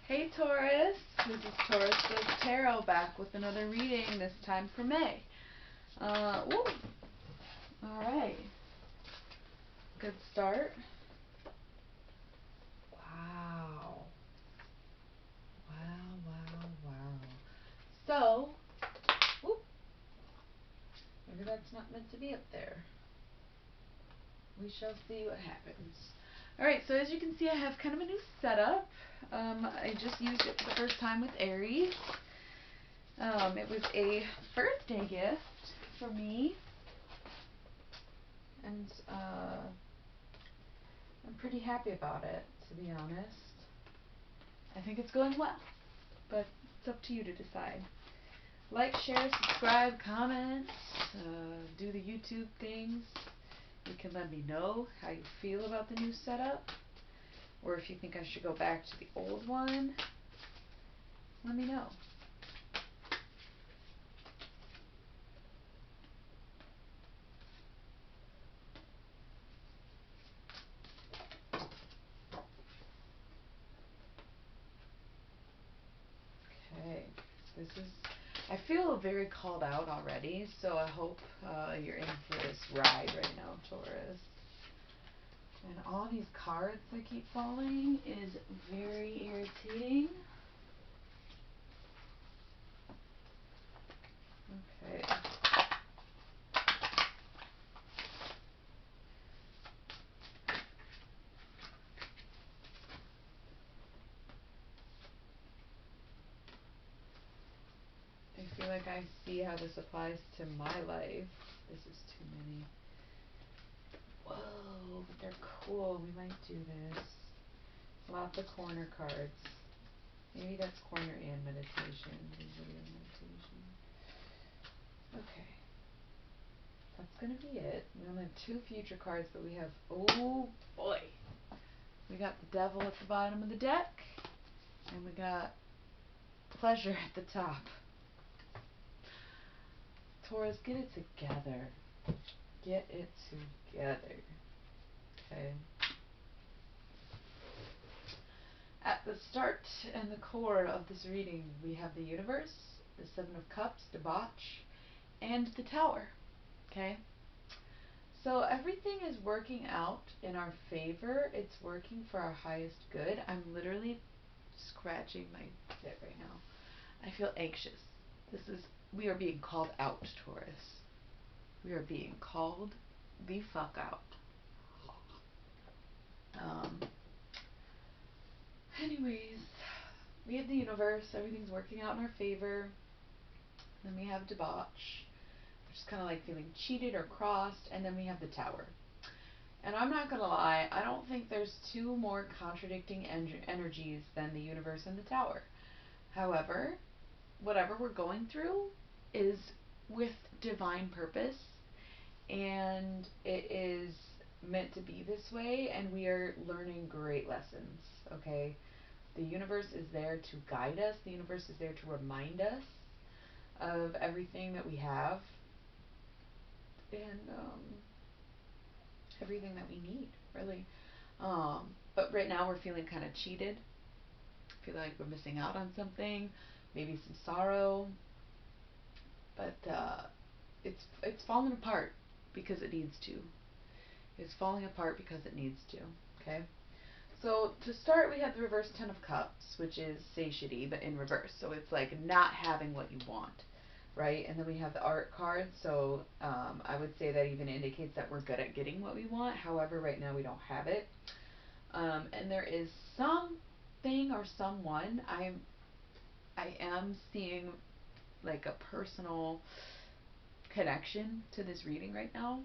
Hey Taurus, this is Taurus Does Tarot back with another reading, this time for May. Alright. Good start. Wow. Wow. So, whoop, maybe that's not meant to be up there. We shall see what happens. Alright, so as you can see, I have kind of a new setup. I just used it for the first time with Aries. It was a birthday gift for me, and I'm pretty happy about it, to be honest. I think it's going well, but it's up to you to decide. Like, share, subscribe, comment, do the YouTube things. You can let me know how you feel about the new setup, or if you think I should go back to the old one. Let me know. Okay, this is, I feel very called out already, so I hope you're in for this ride right now, Taurus. And all these cards that keep falling is very irritating. Okay. I feel like I see how this applies to my life. This is too many. Whoa, but they're cool. We might do this. Lots of corner cards. Maybe that's corner and meditation. Visual meditation. Okay. That's going to be it. We only have 2 future cards, but we have, oh boy. We got the devil at the bottom of the deck, and we got pleasure at the top. Taurus, get it together. Get it together. Okay. At the start and the core of this reading, we have the universe, the 7 of Cups, debauch, and the Tower. Okay? So everything is working out in our favor. It's working for our highest good. I'm literally scratching my head right now. I feel anxious. We are being called out, Taurus. We are being called the fuck out. Anyways, we have the universe. Everything's working out in our favor. Then we have debauch, which is kind of like feeling cheated or crossed. And then we have the Tower. And I'm not going to lie, I don't think there's 2 more contradicting energies than the universe and the Tower. However, whatever we're going through is with divine purpose, and it is meant to be this way, and we are learning great lessons, okay? The universe is there to guide us. The universe is there to remind us of everything that we have, and everything that we need, really. But right now we're feeling kind of cheated. Feel like we're missing out on something, maybe some sorrow, but it's falling apart because it needs to. It's falling apart because it needs to. Okay. So to start, we have the reverse 10 of Cups, which is satiety, but in reverse. So it's like not having what you want, right? And then we have the art card. So I would say that even indicates that we're good at getting what we want. However, right now we don't have it. And there is something or someone I am seeing like a personal connection to this reading right now.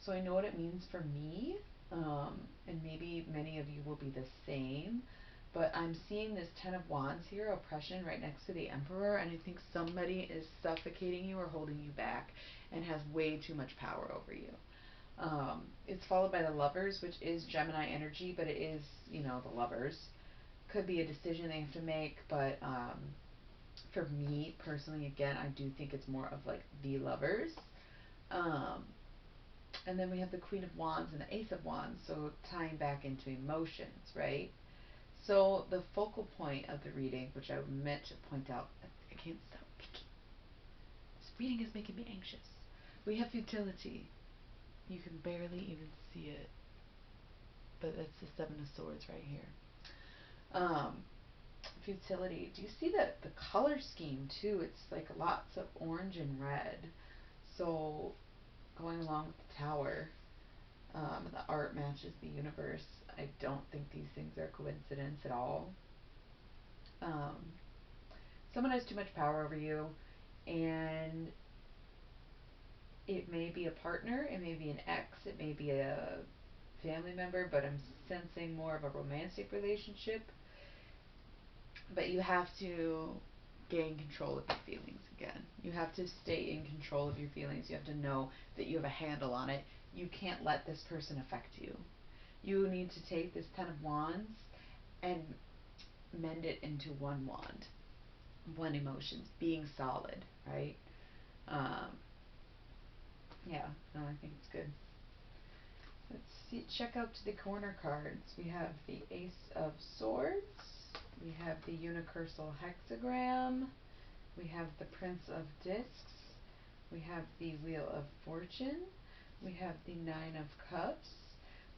So I know what it means for me, and maybe many of you will be the same. But I'm seeing this 10 of Wands here, oppression, right next to the Emperor, and I think somebody is suffocating you or holding you back and has way too much power over you. It's followed by the Lovers, which is Gemini energy, but it is, the Lovers. Could be a decision they have to make, but for me personally, again, I do think it's more of like the Lovers. And then we have the Queen of Wands and the Ace of Wands, so tying back into emotions, right? So the focal point of the reading, which I meant to point out, I can't stop peeking. This reading is making me anxious. We have futility. You can barely even see it, but that's the Seven of Swords right here. Futility. Do you see the color scheme too? It's like lots of orange and red. So going along with the Tower, the art matches the universe. I don't think these things are coincidence at all. Um, Someone has too much power over you, and it may be a partner, it may be an ex, it may be a family member, but I'm sensing more of a romantic relationship. But you have to gain control of your feelings again. You have to stay in control of your feelings. You have to know that you have a handle on it. You can't let this person affect you. You need to take this Ten of Wands and mend it into one wand, one emotion, being solid, right? Um, yeah, no, I think it's good. Let's see, check out the corner cards. We have the Ace of Swords. We have the Unicursal Hexagram. We have the Prince of Discs. We have the Wheel of Fortune. We have the Nine of Cups.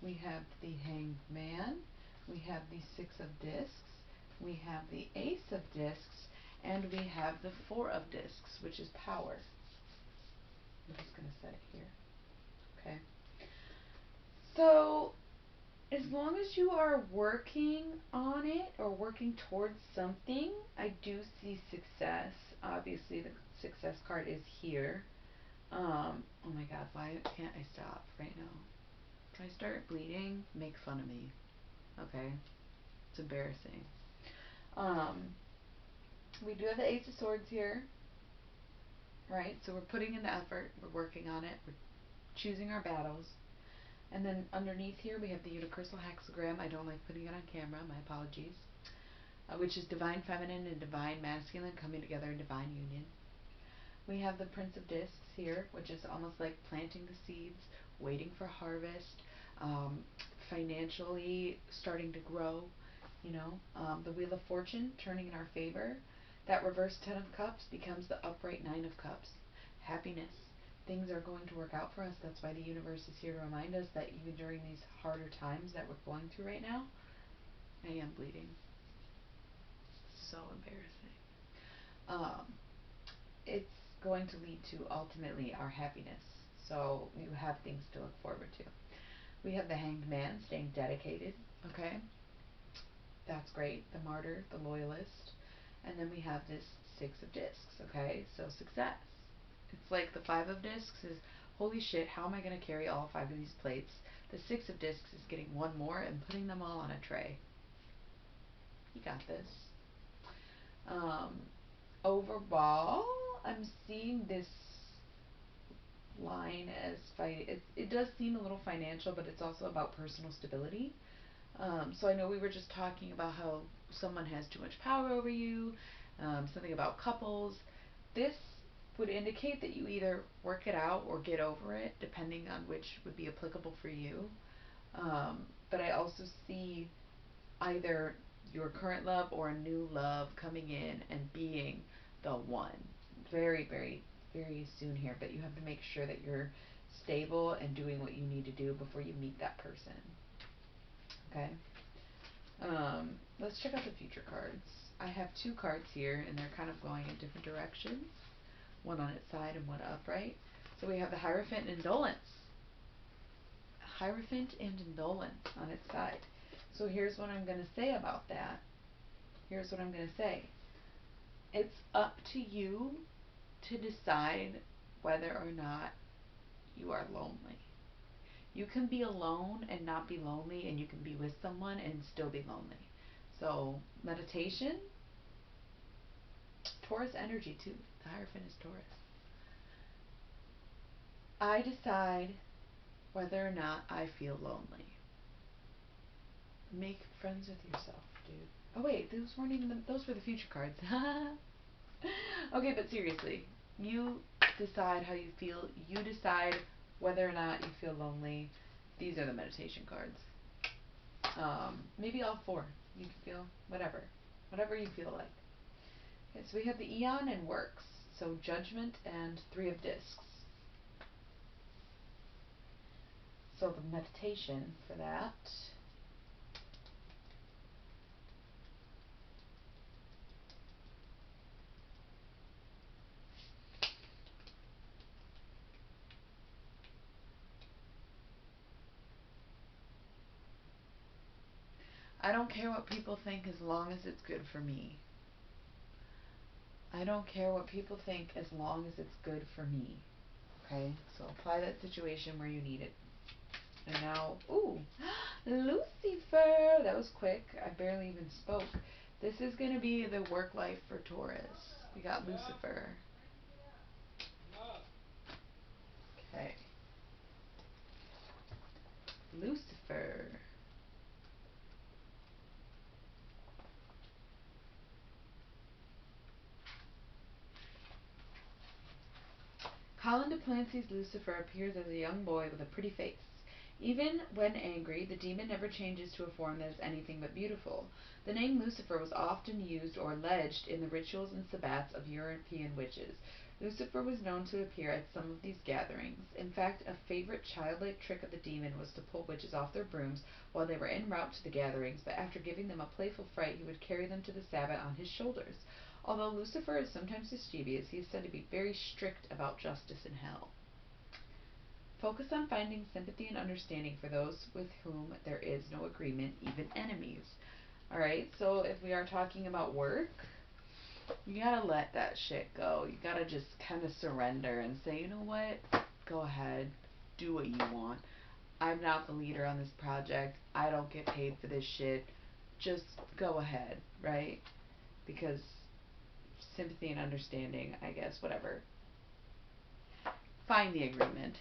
We have the Hanged Man. We have the Six of Discs. We have the Ace of Discs. And we have the Four of Discs, which is power. I'm just going to set it here. Okay. So, as long as you are working on it or working towards something, I do see success. Obviously, the success card is here. Oh my god, why can't I stop right now? If I start bleeding, make fun of me. Okay? It's embarrassing. Um, we do have the Ace of Swords here, right? So we're putting in the effort, we're working on it, we're choosing our battles. And then underneath here we have the Unicursal Hexagram. I don't like putting it on camera, my apologies. Which is Divine Feminine and Divine Masculine coming together in Divine Union. We have the Prince of Discs here, which is almost like planting the seeds, waiting for harvest, financially starting to grow, you know. The Wheel of Fortune turning in our favor. That reverse Ten of Cups becomes the upright Nine of Cups. Happiness. Things are going to work out for us. That's why the universe is here to remind us that even during these harder times that we're going through right now, I am bleeding. So embarrassing. Um, it's going to lead to ultimately our happiness. So you have things to look forward to. We have the Hanged Man staying dedicated. Okay, that's great. The Martyr, the Loyalist, and then we have this Six of Discs. Okay, so success. It's like the Five of Discs is holy shit. How am I going to carry all five of these plates? The Six of Discs is getting one more and putting them all on a tray. You got this. Um, Overall, I'm seeing this line as it does seem a little financial, but it's also about personal stability. So I know we were just talking about how someone has too much power over you, something about couples. This would indicate that you either work it out or get over it, depending on which would be applicable for you. But I also see either your current love or a new love coming in and being the one very, very, very soon here. But you have to make sure that you're stable and doing what you need to do before you meet that person. Okay? Let's check out the future cards. I have two cards here, and they're kind of going in different directions. One on its side and one upright. So we have the Hierophant and Indolence. Hierophant and Indolence on its side. So here's what I'm going to say about that. Here's what I'm going to say. It's up to you to decide whether or not you are lonely. You can be alone and not be lonely, and you can be with someone and still be lonely. So, meditation, Taurus energy too. The Hierophant is Taurus. I decide whether or not I feel lonely. Make friends with yourself, dude. Oh wait, those weren't even those were the future cards. Okay, but seriously, you decide how you feel. You decide whether or not you feel lonely. These are the meditation cards. Maybe all four. You can feel whatever. Whatever you feel like. Okay, so we have the Eon and works. So judgment and three of discs. So the meditation for that. I don't care what people think as long as it's good for me. I don't care what people think as long as it's good for me. Okay, so apply that situation where you need it. And now, ooh, Lucifer! That was quick. I barely even spoke. This is going to be the work life for Taurus. We got Lucifer. Okay. Lucifer. Colin de Plancy's Lucifer appears as a young boy with a pretty face. Even when angry, the demon never changes to a form that is anything but beautiful. The name Lucifer was often used or alleged in the rituals and sabbats of European witches. Lucifer was known to appear at some of these gatherings. In fact, a favorite childlike trick of the demon was to pull witches off their brooms while they were en route to the gatherings, but after giving them a playful fright, he would carry them to the sabbat on his shoulders. Although Lucifer is sometimes mischievous, he is said to be very strict about justice in hell. Focus on finding sympathy and understanding for those with whom there is no agreement, even enemies. Alright, so if we are talking about work, you gotta let that shit go. You gotta just kind of surrender and say, you know what? Go ahead. Do what you want. I'm not the leader on this project. I don't get paid for this shit. Just go ahead, right? Because sympathy and understanding, I guess, whatever. Find the agreement,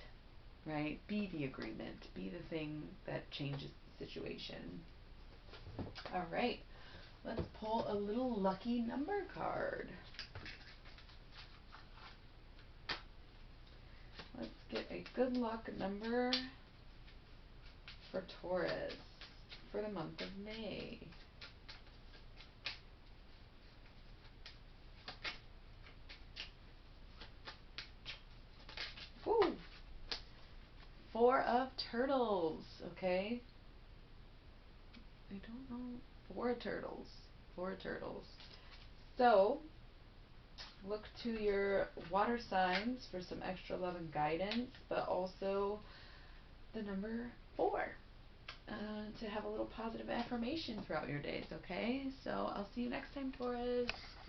right? Be the agreement. Be the thing that changes the situation. All right. Let's pull a little lucky number card. Let's get a good luck number for Taurus for the month of May. Woo! Four of turtles, okay? I don't know. Four turtles. Four turtles. So, look to your water signs for some extra love and guidance, but also the number 4 to have a little positive affirmation throughout your days, okay? So I'll see you next time, Taurus.